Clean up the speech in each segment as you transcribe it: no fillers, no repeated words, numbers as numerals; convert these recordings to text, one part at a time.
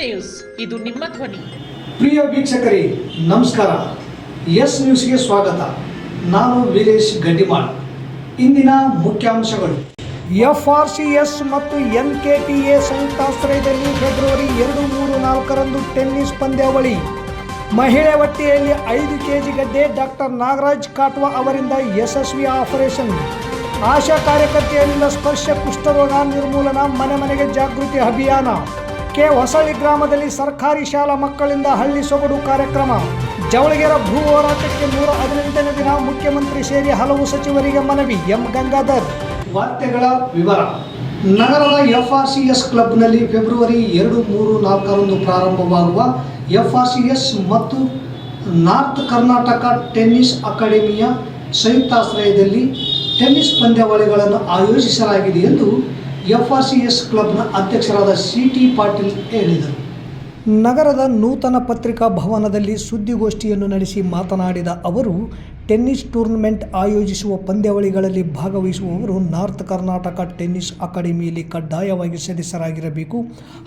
News, ಇದು ನಿಮ್ಮ ಧ್ವನಿ. ಪ್ರಿಯ ವೀಕ್ಷಕರೇ ನಮಸ್ಕಾರ. ಎಸ್ ನ್ಯೂಸ್ಗೆ ಸ್ವಾಗತ. ನಾನು ವೀರೇಶ್ ಗಡ್ಡಿಮಾಳ್. ಇಂದಿನ ಮುಖ್ಯಾಂಶಗಳು. FRCS ಮತ್ತು NKTA ಸಂಯುಕ್ತಾಶ್ರಯದಲ್ಲಿ ಫೆಬ್ರವರಿ 2, 3, 4ರಂದು ಟೆನ್ನಿಸ್ ಪಂದ್ಯಾವಳಿ. ಮಹಿಳೆ ಹೊಟ್ಟೆಯಲ್ಲಿ 5 kg ಗಡ್ಡೆ. ಡಾಕ್ಟರ್ ನಾಗರಾಜ್ ಕಾಟ್ವಾ ಅವರಿಂದ ಯಶಸ್ವಿ ಆಪರೇಷನ್. ಆಶಾ ಕಾರ್ಯಕರ್ತೆಯರಿಂದ ಸ್ಪರ್ಶ ಕುಷ್ಠರೋಗ ನಿರ್ಮೂಲನಾ ಮನೆ ಮನೆಗೆ ಜಾಗೃತಿ ಅಭಿಯಾನ. ಹೊಸಳ್ಳಿ ಗ್ರಾಮದಲ್ಲಿ ಸರ್ಕಾರಿ ಶಾಲಾ ಮಕ್ಕಳಿಂದ ಹಳ್ಳಿ ಸೊಗಡು ಕಾರ್ಯಕ್ರಮ. ಜವಳಗೆರೆ ಭೂ ಹೋರಾಟಕ್ಕೆ 118ನೇ ದಿನ. ಮುಖ್ಯಮಂತ್ರಿ ಸೇರಿ ಹಲವು ಸಚಿವರಿಗೆ ಮನವಿ. ಎಂ ಗಂಗಾಧರ್. ವಾರ್ತೆಗಳ ವಿವರ. ನಗರದ FRCS ಕ್ಲಬ್ನಲ್ಲಿ ಫೆಬ್ರವರಿ 2, 3, 4ರಂದು ಪ್ರಾರಂಭವಾಗುವ FRCS ಮತ್ತು ನಾರ್ತ್ ಕರ್ನಾಟಕ ಟೆನ್ನಿಸ್ ಅಕಾಡೆಮಿಯ ಸಂಯುಕ್ತಾಶ್ರಯದಲ್ಲಿ ಟೆನ್ನಿಸ್ ಪಂದ್ಯಾವಳಿಗಳನ್ನು ಆಯೋಜಿಸಲಾಗಿದೆ ಎಂದು FRCS ಕ್ಲಬ್ನ ಅಧ್ಯಕ್ಷರಾದ CT ಪಾಟೀಲ್ ಹೇಳಿದರು. ನಗರದ ನೂತನ ಪತ್ರಿಕಾ ಭವನದಲ್ಲಿ ಸುದ್ದಿಗೋಷ್ಠಿಯನ್ನು ನಡೆಸಿ ಮಾತನಾಡಿದ ಅವರು, ಟೆನ್ನಿಸ್ ಟೂರ್ನಮೆಂಟ್ ಆಯೋಜಿಸುವ ಪಂದ್ಯಾವಳಿಗಳಲ್ಲಿ ಭಾಗವಹಿಸುವವರು ನಾರ್ತ್ ಕರ್ನಾಟಕ ಟೆನ್ನಿಸ್ ಅಕಾಡೆಮಿಯಲ್ಲಿ ಕಡ್ಡಾಯವಾಗಿ ಸದಸ್ಯರಾಗಿರಬೇಕು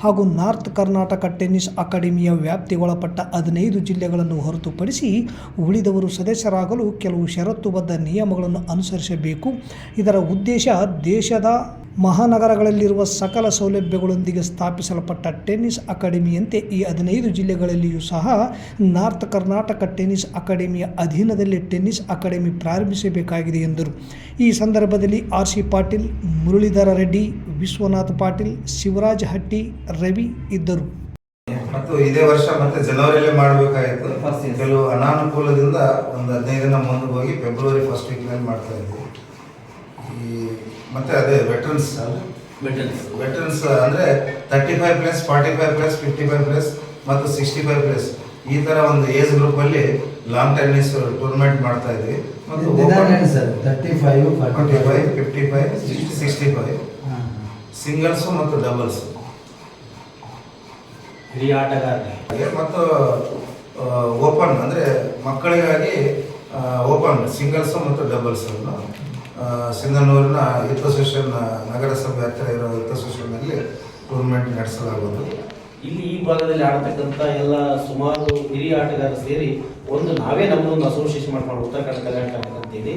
ಹಾಗೂ ನಾರ್ತ್ ಕರ್ನಾಟಕ ಟೆನ್ನಿಸ್ ಅಕಾಡೆಮಿಯ ವ್ಯಾಪ್ತಿಗೊಳಪಟ್ಟ 15 ಜಿಲ್ಲೆಗಳನ್ನು ಹೊರತುಪಡಿಸಿ ಉಳಿದವರು ಸದಸ್ಯರಾಗಲು ಕೆಲವು ಷರತ್ತುಬದ್ಧ ನಿಯಮಗಳನ್ನು ಅನುಸರಿಸಬೇಕು. ಇದರ ಉದ್ದೇಶ ದೇಶದ ಮಹಾನಗರಗಳಲ್ಲಿರುವ ಸಕಲ ಸೌಲಭ್ಯಗಳೊಂದಿಗೆ ಸ್ಥಾಪಿಸಲ್ಪಟ್ಟ ಟೆನ್ನಿಸ್ ಅಕಾಡೆಮಿಯಂತೆ ಈ 15 ಜಿಲ್ಲೆಗಳಲ್ಲಿಯೂ ಸಹ ನಾರ್ತ್ ಕರ್ನಾಟಕ ಟೆನ್ನಿಸ್ ಅಕಾಡೆಮಿಯ ಅಧೀನದಲ್ಲಿ ಟೆನ್ನಿಸ್ ಅಕಾಡೆಮಿ ಪ್ರಾರಂಭಿಸಬೇಕಾಗಿದೆ ಎಂದರು. ಈ ಸಂದರ್ಭದಲ್ಲಿ RC ಪಾಟೀಲ್, ಮುರಳೀಧರ ರೆಡ್ಡಿ, ವಿಶ್ವನಾಥ ಪಾಟೀಲ್, ಶಿವರಾಜ್ ಹಟ್ಟಿ, ರವಿ ಇದ್ದರು. ಮತ್ತು ಇದೇ ವರ್ಷ ಮತ್ತೆ ಜನವರಿಯಲ್ಲೇ ಮಾಡಬೇಕಾಯಿತು. ಕೆಲವು ಅನಾನುಕೂಲದಿಂದ ಒಂದು 15 ದಿನ ಮುಂದೆ ಹೋಗಿ ಫೆಬ್ರವರಿ 1st ವೀಕ್ನಲ್ಲಿ ಮಾಡ್ತಾ ಇದ್ವಿ. ಮತ್ತೆ ಅದೇ ವೆಟ್ರನ್ಸ್ ಅಂದರೆ 35+, 45+, 55+ ಮತ್ತು 65+ ಈ ಥರ ಒಂದು ಏಜ್ ಗ್ರೂಪಲ್ಲಿ ಲಾಂಗ್ ಟೆನ್ನಿಸ್ ಟೂರ್ನಮೆಂಟ್ ಮಾಡ್ತಾ ಇದ್ವಿ. ಮತ್ತು 35, 45, 55, 65 ಸಿಂಗಲ್ಸು ಮತ್ತು ಡಬಲ್ಸ್ ಹಿರಿಯ ಆಟಗಾರರಿಗೆ ಮತ್ತು ಓಪನ್ ಅಂದರೆ ಮಕ್ಕಳಿಗಾಗಿ ಓಪನ್ ಸಿಂಗಲ್ಸು ಮತ್ತು ಡಬಲ್ಸನ್ನು ಸಿಂಧನೂರಿನ ಹಿತಸೋಷನ್ ನಗರಸಭೆ ಹತ್ತಿರ ಇರೋ ಹಿತಸೋಷನ್ನಲ್ಲಿ ಟೂರ್ನಮೆಂಟ್ ನಡೆಸಲಾಗುವುದು. ಇಲ್ಲಿ ಈ ಭಾಗದಲ್ಲಿ ಆಡತಕ್ಕಂಥ ಎಲ್ಲ ಸುಮಾರು ಹಿರಿಯ ಆಟಗಾರರು ಸೇರಿ ನಾವೇ ನಮ್ಮದೊಂದು ಅಸೋಸಿಯೇಷನ್ ಮಾಡ್ಕೊಂಡು ಉತ್ತರ ಕರ್ನಾಟಕ ಅಂತೇಳಿ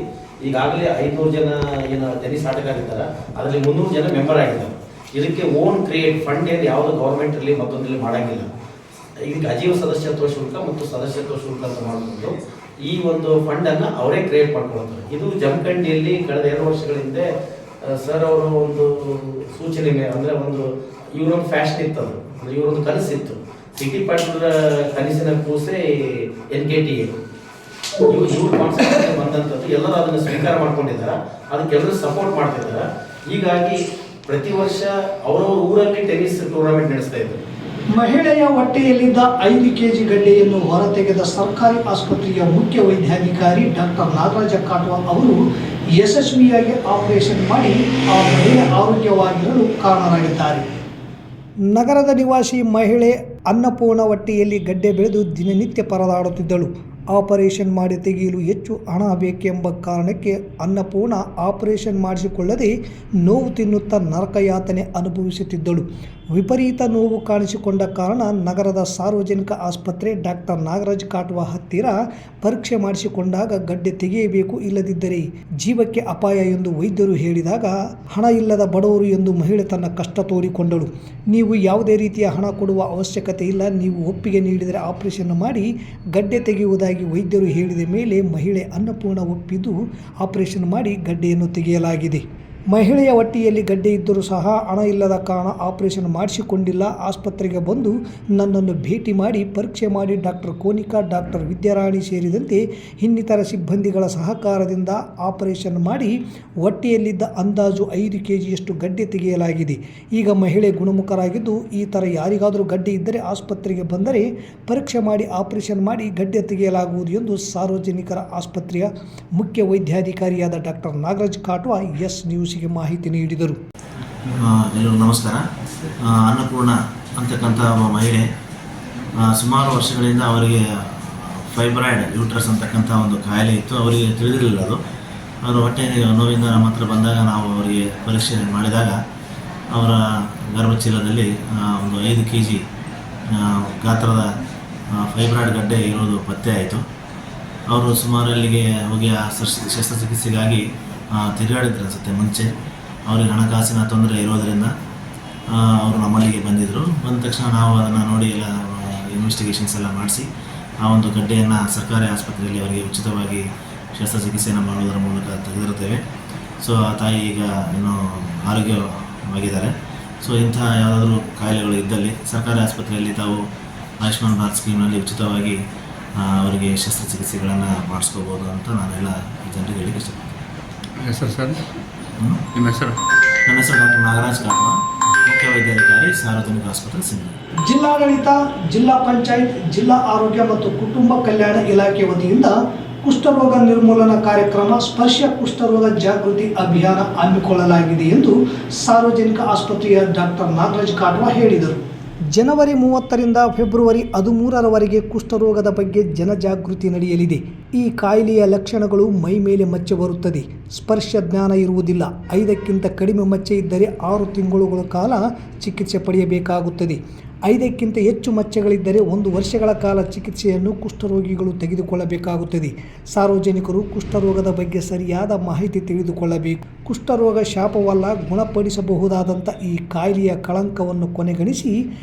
ಈಗಾಗಲೇ 500 ಜನ ಏನು ಟೆನ್ನಿಸ್ ಆಟಗಾರಿದ್ದಾರೆ. ಅದರಲ್ಲಿ 300 ಜನ ಮೆಂಬರ್ ಆಗಿದ್ದಾರೆ. ಇದಕ್ಕೆ ಓನ್ ಕ್ರಿಯೇಟ್ ಫಂಡ್ ಏನು ಯಾವುದು ಗೌರ್ಮೆಂಟಲ್ಲಿ ಮತ್ತೊಂದಲ್ಲಿ ಮಾಡೋಂಗಿಲ್ಲ. ಇದಕ್ಕೆ ಅಜೀವ ಸದಸ್ಯತ್ವ ಶುಲ್ಕ ಮತ್ತು ಸದಸ್ಯತ್ವ ಶುಲ್ಕ ಅಂತ ಮಾಡಿಕೊಂಡು ಈ ಒಂದು ಫಂಡನ್ನು ಅವರೇ ಕ್ರಿಯೇಟ್ ಮಾಡ್ಕೊಳ್ತಾರೆ. ಇದು ಜಮಖಂಡಿಯಲ್ಲಿ ಕಳೆದ 2 ವರ್ಷಗಳ ಹಿಂದೆ ಸರ್ ಅವರ ಒಂದು ಸೂಚನೆ ಅಂದರೆ ಇವರೊಂದು ಫ್ಯಾಷನ್ ಇತ್ತು. ಅದು ಅಂದರೆ ಇವರೊಂದು ಕನಸಿತ್ತು. ಸಿಟಿ ಪಾಟೀಲ್ ಕನಸಿನ ಕೂಸೆ NKTA ಇವ್ರ ಕಾನ್ಸೆಪ್ಟ್ ಬಂದಂಥದ್ದು. ಎಲ್ಲರೂ ಅದನ್ನು ಸ್ವೀಕಾರ ಮಾಡ್ಕೊಂಡಿದ್ದಾರೆ. ಅದಕ್ಕೆಲ್ಲರೂ ಸಪೋರ್ಟ್ ಮಾಡ್ತಿದ್ದಾರೆ. ಹೀಗಾಗಿ ಪ್ರತಿ ವರ್ಷ ಅವರವ್ರ ಊರಲ್ಲಿ ಟೆನ್ನಿಸ್ ಟೂರ್ನಮೆಂಟ್ ನಡೆಸ್ತಾ ಇದ್ದಾರೆ. ಮಹಿಳೆಯ ಹೊಟ್ಟೆಯಲ್ಲಿದ್ದ 5 kg ಗಡ್ಡೆಯನ್ನು ಹೊರತೆಗೆದ ಸರ್ಕಾರಿ ಆಸ್ಪತ್ರೆಯ ಮುಖ್ಯ ವೈದ್ಯಾಧಿಕಾರಿ ಡಾಕ್ಟರ್ ನಾಗರಾಜ ಕಾಟ್ವಾ ಅವರು ಯಶಸ್ವಿಯಾಗಿ ಆಪರೇಷನ್ ಮಾಡಿ ಆ ಮಹಿಳೆ ಆರೋಗ್ಯವಾಗಿರಲು ಕಾರಣರಾಗಿದ್ದಾರೆ. ನಗರದ ನಿವಾಸಿ ಮಹಿಳೆ ಅನ್ನಪೂರ್ಣ ಹೊಟ್ಟೆಯಲ್ಲಿ ಗಡ್ಡೆ ಬೆಳೆದು ದಿನನಿತ್ಯ ಪರದಾಡುತ್ತಿದ್ದಳು. ಆಪರೇಷನ್ ಮಾಡಿ ತೆಗೆಯಲು ಹೆಚ್ಚು ಹಣ ಬೇಕೆಂಬ ಕಾರಣಕ್ಕೆ ಅನ್ನಪೂರ್ಣ ಆಪರೇಷನ್ ಮಾಡಿಸಿಕೊಳ್ಳದೆ ನೋವು ತಿನ್ನುತ್ತಾ ನರಕಯಾತನೆ ಅನುಭವಿಸುತ್ತಿದ್ದಳು. ವಿಪರೀತ ನೋವು ಕಾಣಿಸಿಕೊಂಡ ಕಾರಣ ನಗರದ ಸಾರ್ವಜನಿಕ ಆಸ್ಪತ್ರೆ ಡಾಕ್ಟರ್ ನಾಗರಾಜ್ ಕಾಟ್ವಾ ಹತ್ತಿರ ಪರೀಕ್ಷೆ ಮಾಡಿಸಿಕೊಂಡಾಗ ಗಡ್ಡೆ ತೆಗೆಯಬೇಕು, ಇಲ್ಲದಿದ್ದರೆ ಜೀವಕ್ಕೆ ಅಪಾಯ ಎಂದು ವೈದ್ಯರು ಹೇಳಿದಾಗ ಹಣ ಇಲ್ಲದ ಬಡವರು ಎಂದು ಮಹಿಳೆ ತನ್ನ ಕಷ್ಟ ತೋಡಿಕೊಂಡಳು. ನೀವು ಯಾವುದೇ ರೀತಿಯ ಹಣ ಕೊಡುವ ಅವಶ್ಯಕತೆ ಇಲ್ಲ, ನೀವು ಒಪ್ಪಿಗೆ ನೀಡಿದರೆ ಆಪರೇಷನ್ ಮಾಡಿ ಗಡ್ಡೆ ತೆಗೆಯುವುದಾಗಿ ವೈದ್ಯರು ಹೇಳಿದ ಮೇಲೆ ಮಹಿಳೆ ಅನ್ನಪೂರ್ಣ ಒಪ್ಪಿದ್ದು ಆಪರೇಷನ್ ಮಾಡಿ ಗಡ್ಡೆಯನ್ನು ತೆಗೆಯಲಾಗಿದೆ. ಮಹಿಳೆಯ ಹೊಟ್ಟೆಯಲ್ಲಿ ಗಡ್ಡೆ ಇದ್ದರೂ ಸಹ ಹಣ ಇಲ್ಲದ ಕಾರಣ ಆಪರೇಷನ್ ಮಾಡಿಸಿಕೊಂಡಿಲ್ಲ. ಆಸ್ಪತ್ರೆಗೆ ಬಂದು ನನ್ನನ್ನು ಭೇಟಿ ಮಾಡಿ ಪರೀಕ್ಷೆ ಮಾಡಿ ಡಾಕ್ಟರ್ ಕೋನಿಕಾ, ಡಾಕ್ಟರ್ ವಿದ್ಯಾರಾಣಿ ಸೇರಿದಂತೆ ಇನ್ನಿತರ ಸಿಬ್ಬಂದಿಗಳ ಸಹಕಾರದಿಂದ ಆಪರೇಷನ್ ಮಾಡಿ ಹೊಟ್ಟೆಯಲ್ಲಿದ್ದ ಅಂದಾಜು 5 kgಯಷ್ಟು ಗಡ್ಡೆ ತೆಗೆಯಲಾಗಿದೆ. ಈಗ ಮಹಿಳೆ ಗುಣಮುಖರಾಗಿದ್ದು, ಈ ಥರ ಯಾರಿಗಾದರೂ ಗಡ್ಡೆ ಇದ್ದರೆ ಆಸ್ಪತ್ರೆಗೆ ಬಂದರೆ ಪರೀಕ್ಷೆ ಮಾಡಿ ಆಪರೇಷನ್ ಮಾಡಿ ಗಡ್ಡೆ ತೆಗೆಯಲಾಗುವುದು ಎಂದು ಸಾರ್ವಜನಿಕರ ಆಸ್ಪತ್ರೆಯ ಮುಖ್ಯ ವೈದ್ಯಾಧಿಕಾರಿಯಾದ ಡಾಕ್ಟರ್ ನಾಗರಾಜ್ ಕಾಟ್ವಾ ಎಸ್ ನ್ಯೂಸ್ ಮಾಹಿತಿ ನೀಡಿದರು. ಎಲ್ಲರಿಗೂ ನಮಸ್ಕಾರ. ಅನ್ನಪೂರ್ಣ ಅಂತಕ್ಕಂಥ ಒಬ್ಬ ಮಹಿಳೆ ಸುಮಾರು ವರ್ಷಗಳಿಂದ ಅವರಿಗೆ ಫೈಬ್ರಾಯ್ಡ್ ಯೂಟ್ರಸ್ ಅಂತಕ್ಕಂಥ ಒಂದು ಕಾಯಿಲೆ ಇತ್ತು. ಅವರಿಗೆ ತಿಳಿದಿರಲಿಲ್ಲ ಅದು. ಅವರು ಹೊಟ್ಟೆ ನೋವಿಂದ ನಮ್ಮ ಹತ್ರ ಬಂದಾಗ ನಾವು ಅವರಿಗೆ ಪರೀಕ್ಷೆ ಮಾಡಿದಾಗ ಅವರ ಗರ್ಭಚೀಲದಲ್ಲಿ ಒಂದು 5 kg ಗಾತ್ರದ ಫೈಬ್ರಾಯ್ಡ್ ಗಡ್ಡೆ ಇರೋದು ಪತ್ತೆ ಆಯಿತು. ಅವರು ಸುಮಾರು ಅಲ್ಲಿಗೆ ಹೋಗಿ ಆ ಶಸ್ತ್ರಚಿಕಿತ್ಸೆಗಾಗಿ ತಿರುಗಾಡಿದ್ರು ಅನಿಸುತ್ತೆ ಮುಂಚೆ. ಅವರಿಗೆ ಹಣಕಾಸಿನ ತೊಂದರೆ ಇರೋದರಿಂದ ಅವರು ನಮ್ಮಲ್ಲಿಗೆ ಬಂದಿದ್ದರು. ಬಂದ ತಕ್ಷಣ ನಾವು ಅದನ್ನು ನೋಡಿ ಎಲ್ಲ ಇನ್ವೆಸ್ಟಿಗೇಷನ್ಸ್ ಎಲ್ಲ ಮಾಡಿಸಿ ಆ ಒಂದು ಗಡ್ಡೆಯನ್ನು ಸರ್ಕಾರಿ ಆಸ್ಪತ್ರೆಯಲ್ಲಿ ಅವರಿಗೆ ಉಚಿತವಾಗಿ ಶಸ್ತ್ರಚಿಕಿತ್ಸೆಯನ್ನು ಮಾಡೋದರ ಮೂಲಕ ತೆಗೆದಿರುತ್ತೇವೆ. ಸೊ ಆ ತಾಯಿ ಈಗ ಏನೋ ಆರೋಗ್ಯವಾಗಿದ್ದಾರೆ. ಸೊ ಇಂಥ ಯಾವುದಾದ್ರೂ ಕಾಯಿಲೆಗಳು ಇದ್ದಲ್ಲಿ ಸರ್ಕಾರಿ ಆಸ್ಪತ್ರೆಯಲ್ಲಿ ತಾವು ಆಯುಷ್ಮಾನ್ ಭಾರತ್ ಸ್ಕೀಮ್ನಲ್ಲಿ ಉಚಿತವಾಗಿ ಅವರಿಗೆ ಶಸ್ತ್ರಚಿಕಿತ್ಸೆಗಳನ್ನು ಮಾಡಿಸ್ಕೋಬೋದು ಅಂತ ನಾನೆಲ್ಲ ಜನರಿಗೆ ಹೇಳಿಕ್ಕೆ ಇಷ್ಟಪಡ್ತೀನಿ. ಹೆಸರು ಸರ್? ನಿಮ್ಮ ಹೆಸರು? ನನ್ನ ಹೆಸರು ಡಾಕ್ಟರ್ ನಾಗರಾಜ್ ಕಾಟ್ವಾ, ಮುಖ್ಯ ವೈದ್ಯಾಧಿಕಾರಿ, ಸಾರ್ವಜನಿಕ ಆಸ್ಪತ್ರೆ, ಸಿಂಧನೂರು. ಜಿಲ್ಲಾಡಳಿತ, ಜಿಲ್ಲಾ ಪಂಚಾಯತ್, ಜಿಲ್ಲಾ ಆರೋಗ್ಯ ಮತ್ತು ಕುಟುಂಬ ಕಲ್ಯಾಣ ಇಲಾಖೆ ವತಿಯಿಂದ ಕುಷ್ಠರೋಗ ನಿರ್ಮೂಲನಾ ಕಾರ್ಯಕ್ರಮ ಸ್ಪರ್ಶ ಕುಷ್ಠರೋಗ ಜಾಗೃತಿ ಅಭಿಯಾನ ಹಮ್ಮಿಕೊಳ್ಳಲಾಗಿದೆ ಎಂದು ಸಾರ್ವಜನಿಕ ಆಸ್ಪತ್ರೆಯ ಡಾಕ್ಟರ್ ನಾಗರಾಜ್ ಕಾಟ್ವಾ ಹೇಳಿದರು. ಜನವರಿ 30ರಿಂದ ಫೆಬ್ರವರಿ 13ರವರೆಗೆ ಕುಷ್ಠರೋಗದ ಬಗ್ಗೆ ಜನಜಾಗೃತಿ ನಡೆಯಲಿದೆ. ಈ ಕಾಯಿಲೆಯ ಲಕ್ಷಣಗಳು ಮೈ ಮೇಲೆ ಮಚ್ಚೆ ಬರುತ್ತದೆ, ಸ್ಪರ್ಶ ಜ್ಞಾನ ಇರುವುದಿಲ್ಲ. 5ಕ್ಕಿಂತ ಕಡಿಮೆ ಮಚ್ಚೆ ಇದ್ದರೆ 6 ತಿಂಗಳುಗಳ ಕಾಲ ಚಿಕಿತ್ಸೆ ಪಡೆಯಬೇಕಾಗುತ್ತದೆ. 5ಕ್ಕಿಂತ ಹೆಚ್ಚು ಮಚ್ಚೆಗಳಿದ್ದರೆ 1 ವರ್ಷಗಳ ಕಾಲ ಚಿಕಿತ್ಸೆಯನ್ನು ಕುಷ್ಠರೋಗಿಗಳು ತೆಗೆದುಕೊಳ್ಳಬೇಕಾಗುತ್ತದೆ. ಸಾರ್ವಜನಿಕರು ಕುಷ್ಠರೋಗದ ಬಗ್ಗೆ ಸರಿಯಾದ ಮಾಹಿತಿ ತಿಳಿದುಕೊಳ್ಳಬೇಕು. ಕುಷ್ಠರೋಗ ಶಾಪವಲ್ಲ, ಗುಣಪಡಿಸಬಹುದಾದಂಥ ಈ ಕಾಯಿಲೆಯ ಕಳಂಕವನ್ನು ಕೊನೆಗಣಿಸಿ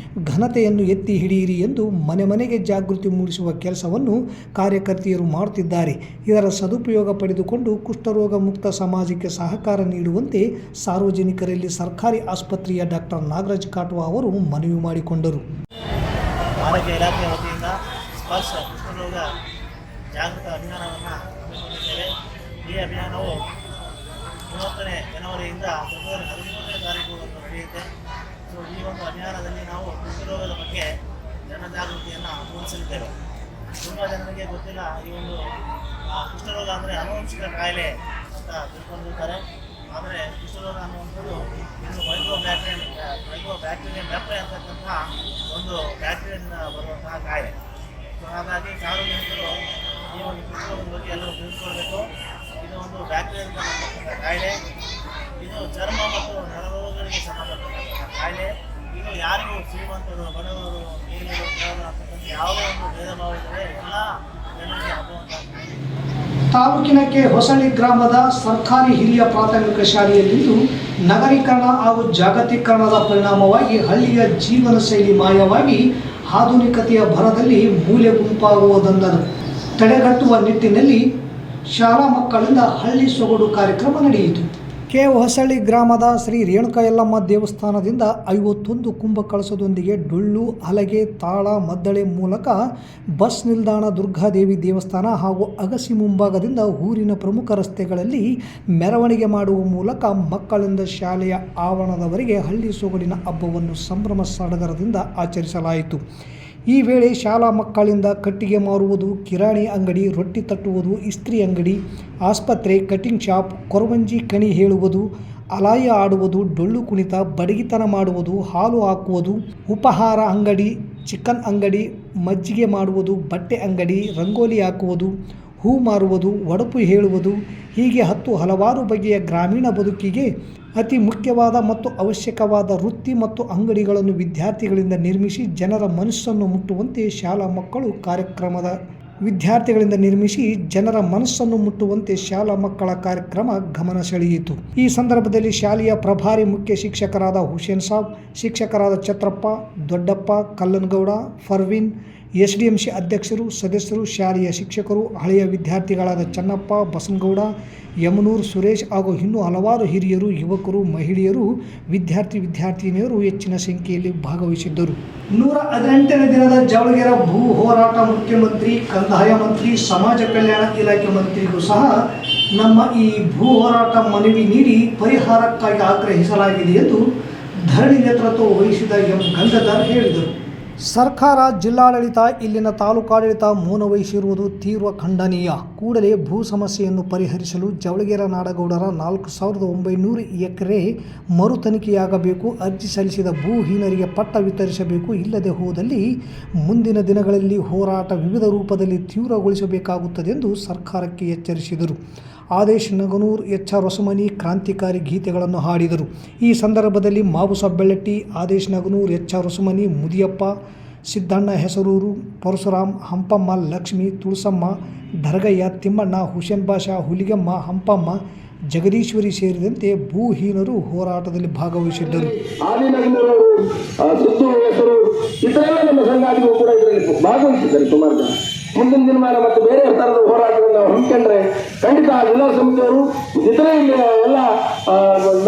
ಘನತೆಯನ್ನು ಎತ್ತಿ ಹಿಡಿಯಿರಿ ಎಂದು ಮನೆ ಮನೆಗೆ ಜಾಗೃತಿ ಮೂಡಿಸುವ ಕೆಲಸವನ್ನು ಕಾರ್ಯಕರ್ತೆಯರು ಮಾಡುತ್ತಿದ್ದಾರೆ. ಇದರ ಸದುಪಯೋಗ ಪಡೆದುಕೊಂಡು ಕುಷ್ಠರೋಗ ಮುಕ್ತ ಸಮಾಜಕ್ಕೆ ಸಹಕಾರ ನೀಡುವಂತೆ ಸಾರ್ವಜನಿಕರಲ್ಲಿ ಸರ್ಕಾರಿ ಆಸ್ಪತ್ರೆಯ ಡಾಕ್ಟರ್ ನಾಗರಾಜ್ ಕಾಟ್ವಾ ಅವರು ಮನವಿ ಮಾಡಿಕೊಂಡರು. ಆರೋಗ್ಯ ಇಲಾಖೆ ವತಿಯಿಂದ ಸ್ಪರ್ಶ ಕುಷ್ಠರೋಗ ಜಾಗೃತ ಅಭಿಯಾನವನ್ನು ಹಮ್ಮಿಕೊಂಡಿದ್ದೇವೆ. ಈ ಅಭಿಯಾನವು 30ನೇ ಜನವರಿಯಿಂದ ಫೆಬ್ರವರಿ 13ನೇ ತಾರೀಕುವರೆಗೂ ನಡೆಯುತ್ತೆ. ಸೊ ಈ ಒಂದು ಅಭಿಯಾನದಲ್ಲಿ ನಾವು ಕುಷ್ಠರೋಗದ ಬಗ್ಗೆ ಜನಜಾಗೃತಿಯನ್ನು ಮೂಡಿಸಲಿದ್ದೇವೆ. ತುಂಬ ಜನರಿಗೆ ಗೊತ್ತಿಲ್ಲ, ಈ ಒಂದು ಕುಷ್ಠರೋಗ ಅಂದರೆ ಅನುವಂಶಿಕ ಕಾಯಿಲೆ ಅಂತ ತಿಳ್ಕೊಂಡಿರ್ತಾರೆ. ಆದರೆ ಕುಷ್ಠರೋಗ ಅನ್ನುವಂಥದ್ದು ಇದು ಮೈಕ್ರೋಬ್ಯಾಕ್ಟೀರಿಯಂ ಲೆಪ್ರೆ ಅಂತಕ್ಕಂತಹ ಒಂದು ಬ್ಯಾಕ್ಟೀರಿಯಿಂದ ಬರುವಂತಹ ಕಾಯಿಲೆ. ಸೊ ಹಾಗಾಗಿ ಸಾರ್ವಜನಿಕರು ಈ ಒಂದು ಕುಷ್ಠರೋಗದ ಬಗ್ಗೆ ಎಲ್ಲರೂ ತಿಳಿದುಕೊಳ್ಬೇಕು. ಇದು ಒಂದು ಬ್ಯಾಕ್ಟೀರಿಯಾದಿಂದ ಬರ್ತಕ್ಕಂಥ ಕಾಯಿಲೆ. ಇದು ಚರ್ಮ ಮತ್ತು ನರರೋಗಗಳಿಗೆ ಸಂಬಂಧಪಟ್ಟಂತಹ ಕಾಯಿಲೆ. ಇದು ಯಾರಿಗೂ ಶ್ರೀಮಂತರು, ಬಡವರು, ಮೇಲಿರು, ಅಂತಕ್ಕಂಥ ಯಾವುದೇ ಒಂದು ಭೇದ ಭಾವ ಇದ್ದರೆ ಎಲ್ಲ ಜನರಿಗೆ ಆಗುವಂತಹ ತಾಲೂಕಿನ ಕೆ ಹೊಸಳ್ಳಿ ಗ್ರಾಮದ ಸರ್ಕಾರಿ ಹಿರಿಯ ಪ್ರಾಥಮಿಕ ಶಾಲೆಯಲ್ಲಿಂದು ನಗರೀಕರಣ ಹಾಗೂ ಜಾಗತೀಕರಣದ ಪರಿಣಾಮವಾಗಿ ಹಳ್ಳಿಯ ಜೀವನ ಶೈಲಿ ಮಾಯವಾಗಿ ಆಧುನಿಕತೆಯ ಭರದಲ್ಲಿ ಮೂಲೆ ಗುಂಪಾಗುವುದನ್ನು ತಡೆಗಟ್ಟುವ ನಿಟ್ಟಿನಲ್ಲಿ ಶಾಲಾ ಮಕ್ಕಳಿಂದ ಹಳ್ಳಿ ಸೊಗಡು ಕಾರ್ಯಕ್ರಮ ನಡೆಯಿತು. ಕೆ ಹೊಸಳ್ಳಿ ಗ್ರಾಮದ ಶ್ರೀ ರೇಣುಕಾ ಯಲ್ಲಮ್ಮ ದೇವಸ್ಥಾನದಿಂದ 51 ಕುಂಭ ಕಳಸದೊಂದಿಗೆ ಡೊಳ್ಳು, ಹಲಗೆ, ತಾಳ, ಮದ್ದಳೆ ಮೂಲಕ ಬಸ್ ನಿಲ್ದಾಣ, ದುರ್ಗಾದೇವಿ ದೇವಸ್ಥಾನ ಹಾಗೂ ಅಗಸಿ ಮುಂಭಾಗದಿಂದ ಊರಿನ ಪ್ರಮುಖ ರಸ್ತೆಗಳಲ್ಲಿ ಮೆರವಣಿಗೆ ಮಾಡುವ ಮೂಲಕ ಮಕ್ಕಳಿಂದ ಶಾಲೆಯ ಆವರಣದವರೆಗೆ ಹಳ್ಳಿ ಸೊಗಡಿನ ಹಬ್ಬವನ್ನು ಸಂಭ್ರಮ ಸಡಗರದಿಂದ ಆಚರಿಸಲಾಯಿತು. ಈ ವೇಳೆ ಶಾಲಾ ಮಕ್ಕಳಿಂದ ಕಟ್ಟಿಗೆ ಮಾರುವುದು, ಕಿರಾಣಿ ಅಂಗಡಿ, ರೊಟ್ಟಿ ತಟ್ಟುವುದು, ಇಸ್ತ್ರಿ ಅಂಗಡಿ, ಆಸ್ಪತ್ರೆ, ಕಟಿಂಗ್ ಶಾಪ್, ಕೊರವಂಜಿ ಕಣಿ ಹೇಳುವುದು, ಅಲಾಯ ಆಡುವುದು, ಡೊಳ್ಳು ಕುಣಿತ, ಬಡಗಿತನ ಮಾಡುವುದು, ಹಾಲು ಹಾಕುವುದು, ಉಪಹಾರ ಅಂಗಡಿ, ಚಿಕನ್ ಅಂಗಡಿ, ಮಜ್ಜಿಗೆ ಮಾಡುವುದು, ಬಟ್ಟೆ ಅಂಗಡಿ, ರಂಗೋಲಿ ಹಾಕುವುದು, ಹೂ ಮಾರುವುದು, ಒಡಪು ಹೇಳುವುದು, ಹೀಗೆ ಹಲವಾರು ಬಗೆಯ ಗ್ರಾಮೀಣ ಬದುಕಿಗೆ ಅತಿ ಮುಖ್ಯವಾದ ಮತ್ತು ಅವಶ್ಯಕವಾದ ವೃತ್ತಿ ಮತ್ತು ಅಂಗಡಿಗಳನ್ನು ವಿದ್ಯಾರ್ಥಿಗಳಿಂದ ನಿರ್ಮಿಸಿ ಜನರ ಮನಸ್ಸನ್ನು ಮುಟ್ಟುವಂತೆ ಶಾಲಾ ಮಕ್ಕಳ ಕಾರ್ಯಕ್ರಮ ಗಮನ ಸೆಳೆಯಿತು. ಈ ಸಂದರ್ಭದಲ್ಲಿ ಶಾಲೆಯ ಪ್ರಭಾರಿ ಮುಖ್ಯ ಶಿಕ್ಷಕರಾದ ಹುಸೇನ್ ಸಾಬ್, ಶಿಕ್ಷಕರಾದ ಛತ್ರಪ್ಪ, ದೊಡ್ಡಪ್ಪ, ಕಲ್ಲನಗೌಡ, ಫರ್ವಿನ್, SDMC ಅಧ್ಯಕ್ಷರು, ಸದಸ್ಯರು, ಶಾಲೆಯ ಶಿಕ್ಷಕರು, ಹಳೆಯ ವಿದ್ಯಾರ್ಥಿಗಳಾದ ಚನ್ನಪ್ಪ, ಬಸನಗೌಡ, ಯಮನೂರ್, ಸುರೇಶ್ ಹಾಗೂ ಇನ್ನೂ ಹಲವಾರು ಹಿರಿಯರು, ಯುವಕರು, ಮಹಿಳೆಯರು, ವಿದ್ಯಾರ್ಥಿನಿಯರು ಹೆಚ್ಚಿನ ಸಂಖ್ಯೆಯಲ್ಲಿ ಭಾಗವಹಿಸಿದ್ದರು. 118ನೇ ದಿನದ ಜವಳಗೆರೆ ಭೂ ಹೋರಾಟ ಮುಖ್ಯಮಂತ್ರಿ, ಕಂದಾಯ ಮಂತ್ರಿ, ಸಮಾಜ ಕಲ್ಯಾಣ ಇಲಾಖೆ ಮಂತ್ರಿಗೂ ಸಹ ನಮ್ಮ ಈ ಭೂ ಹೋರಾಟ ಮನವಿ ನೀಡಿ ಪರಿಹಾರಕ್ಕಾಗಿ ಆಗ್ರಹಿಸಲಾಗಿದೆ ಎಂದು ಧರಣಿ ನೇತೃತ್ವ ವಹಿಸಿದ ಎಂ ಗಂಗಾಧರ್ ಹೇಳಿದರು. ಸರ್ಕಾರ, ಜಿಲ್ಲಾಡಳಿತ, ಇಲ್ಲಿನ ತಾಲೂಕಾಡಳಿತ ಮೌನ ವಹಿಸಿರುವುದು ತೀವ್ರ ಖಂಡನೀಯ. ಕೂಡಲೇ ಭೂ ಸಮಸ್ಯೆಯನ್ನು ಪರಿಹರಿಸಲು ಜವಳಗೆರೆ ನಾಡಗೌಡರ 4900 ಎಕರೆ ಮರು ತನಿಖೆಯಾಗಬೇಕು. ಅರ್ಜಿ ಸಲ್ಲಿಸಿದ ಭೂಹೀನರಿಗೆ ಪಟ್ಟ ವಿತರಿಸಬೇಕು. ಇಲ್ಲದೆ ಹೋದಲ್ಲಿ ಮುಂದಿನ ದಿನಗಳಲ್ಲಿ ಹೋರಾಟ ವಿವಿಧ ರೂಪದಲ್ಲಿ ತೀವ್ರಗೊಳಿಸಬೇಕಾಗುತ್ತದೆ ಎಂದು ಸರ್ಕಾರಕ್ಕೆ ಎಚ್ಚರಿಸಿದರು. ಆದೇಶ್ ನಗನೂರ್, HR ಹೊಸಮನಿ ಕ್ರಾಂತಿಕಾರಿ ಗೀತೆಗಳನ್ನು ಹಾಡಿದರು. ಈ ಸಂದರ್ಭದಲ್ಲಿ ಮಾಬುಸಾಬ್ ಬೆಳ್ಳಟ್ಟಿ, ಆದೇಶ್ ನಗನೂರ್, HR ಹೊಸಮನಿ, ಮುದಿಯಪ್ಪ, ಸಿದ್ದಣ್ಣ ಹೆಸರೂರು, ಪರಶುರಾಮ್, ಹಂಪಮ್ಮ, ಲಕ್ಷ್ಮಿ, ತುಳಸಮ್ಮ, ಧರಗಯ್ಯ, ತಿಮ್ಮಣ್ಣ, ಹುಸೇನ್ ಬಾಷಾ, ಹುಲಿಗೆಮ್ಮ, ಹಂಪಮ್ಮ, ಜಗದೀಶ್ವರಿ ಸೇರಿದಂತೆ ಭೂಹೀನರು ಹೋರಾಟದಲ್ಲಿ ಭಾಗವಹಿಸಿದ್ದರು. ಆದಿನಗರವರು, ಸಿದ್ದು ಹೆಸರು ಇದರೆಲ್ಲ ನಮ್ಮ ಸಂಘಾದಿಗಳು ಕೂಡ ಇದರಲ್ಲಿ ಭಾಗವಹಿಸಿದ್ದಾರೆ ಸುಮಾರು ಜನ. ಮುಂದಿನ ದಿನಮಾನ ಮತ್ತು ಬೇರೆ ಥರದ ಹೋರಾಟಗಳನ್ನು ನಾವು ಹಮ್ಮಿಕೊಂಡ್ರೆ ಖಂಡಿತ ಜಿಲ್ಲಾ ಸಮಿತಿಯವರು ಇತರೆ ಇಲ್ಲಿ ಎಲ್ಲ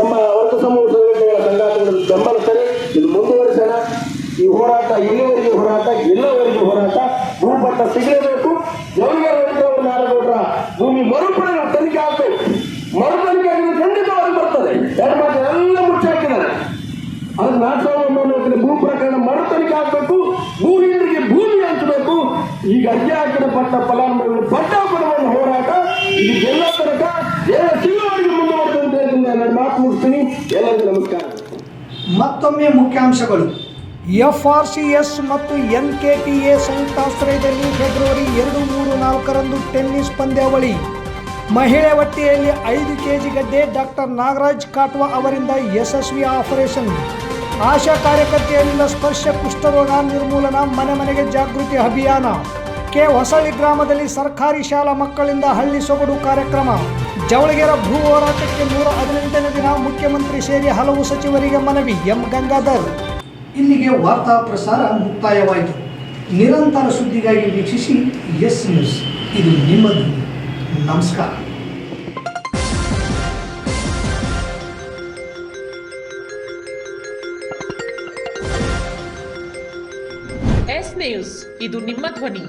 ನಮ್ಮ ವರ್ಗ ಸಮೂಹ ಸಂಘಟನೆಗಳ ಸಂಘಾತಿಗಳು ಬೆಂಬಲಿಸ್ತಾರೆ. ಇದು ಮುಂದುವರಿಸೋಣ. ಈ ಹೋರಾಟ ಇಲ್ಲಿವರೆಗೆ ಹೋರಾಟ, ಎಲ್ಲವರೆಗೆ ಹೋರಾಟ. ಭೂಪಟ್ಟ ಸಿಗಲೇಬೇಕು. ಜವಳಿಗರ ನಾಡಗೌಡರ ಭೂಮಿ ಮರುಪಡೆ ತನಿಖೆ ಆಗಬೇಕು. ಮರುತನಿಖೆ ಖಂಡಿತವಾಗಿ ಬರ್ತದೆ. ಎರಡು ಮಾತ್ರ ಎಲ್ಲ ಮುಚ್ಚಾಕಿದ್ದಾರೆ. ಅದು 4900 ಭೂ ಪ್ರಕರಣ ಮರುತನಿಖೆ ಆಗಬೇಕು. ಭೂಹೀನರಿಗೆ ಭೂಮಿ ಹಂಚಬೇಕು. ಈಗ ಅರ್ಜಿ ಹಾಕಿಡಪಟ್ಟ ಫಲಾನುಭವಿಗಳು ಪಟ್ಟ ಕೊಡುವ ಹೋರಾಟ ಇದು ಎಲ್ಲ ತನಕ ಸಿಗುವವರೆಗೆ ಮುಂದುವರೆದಂತೆ ನಾನು ಮಾತು ಮುಗಿಸ್ತೀನಿ. ಎಲ್ಲರಿಗೂ ನಮಸ್ಕಾರ. ಮತ್ತೊಮ್ಮೆ ಮುಖ್ಯಾಂಶಗಳು. FRCS ಮತ್ತು NKTA ಸಂಯುಕ್ತಾಶ್ರಯದಲ್ಲಿ ಫೆಬ್ರವರಿ 2, 3, 4ರಂದು ಟೆನ್ನಿಸ್ ಪಂದ್ಯಾವಳಿ. ಮಹಿಳೆ ಹೊಟ್ಟೆಯಲ್ಲಿ 5 kg ಗಡ್ಡೆ. ಡಾಕ್ಟರ್ ನಾಗರಾಜ್ ಕಾಟ್ವಾ ಅವರಿಂದ ಯಶಸ್ವಿ ಆಪರೇಷನ್. ಆಶಾ ಕಾರ್ಯಕರ್ತೆಯರಿಂದ ಸ್ಪರ್ಶ ಕುಷ್ಠರೋಗ ನಿರ್ಮೂಲನಾ ಮನೆ ಮನೆಗೆ ಜಾಗೃತಿ ಅಭಿಯಾನ. ಹೊಸಳ್ಳಿ ಗ್ರಾಮದಲ್ಲಿ ಸರ್ಕಾರಿ ಶಾಲಾ ಮಕ್ಕಳಿಂದ ಹಳ್ಳಿ ಸೊಗಡು ಕಾರ್ಯಕ್ರಮ. ಜವಳಿಗೆರ ಭೂ ಹೋರಾಟಕ್ಕೆ 118ನೇ ದಿನ. ಮುಖ್ಯಮಂತ್ರಿ ಸೇರಿ ಹಲವು ಸಚಿವರಿಗೆ ಮನವಿ. ಎಂ ಗಂಗಾಧರ್. ಇಲ್ಲಿಗೆ ವಾರ್ತಾ ಪ್ರಸಾರ ಮುಕ್ತಾಯವಾಯಿತು. ನಿರಂತರ ಸುದ್ದಿಗಾಗಿ ವೀಕ್ಷಿಸಿ ಎಸ್ ನ್ಯೂಸ್. ಇದು ನಿಮ್ಮ ಧ್ವನಿ. ನಮಸ್ಕಾರ. ಎಸ್ ನ್ಯೂಸ್, ಇದು ನಿಮ್ಮ ಧ್ವನಿ.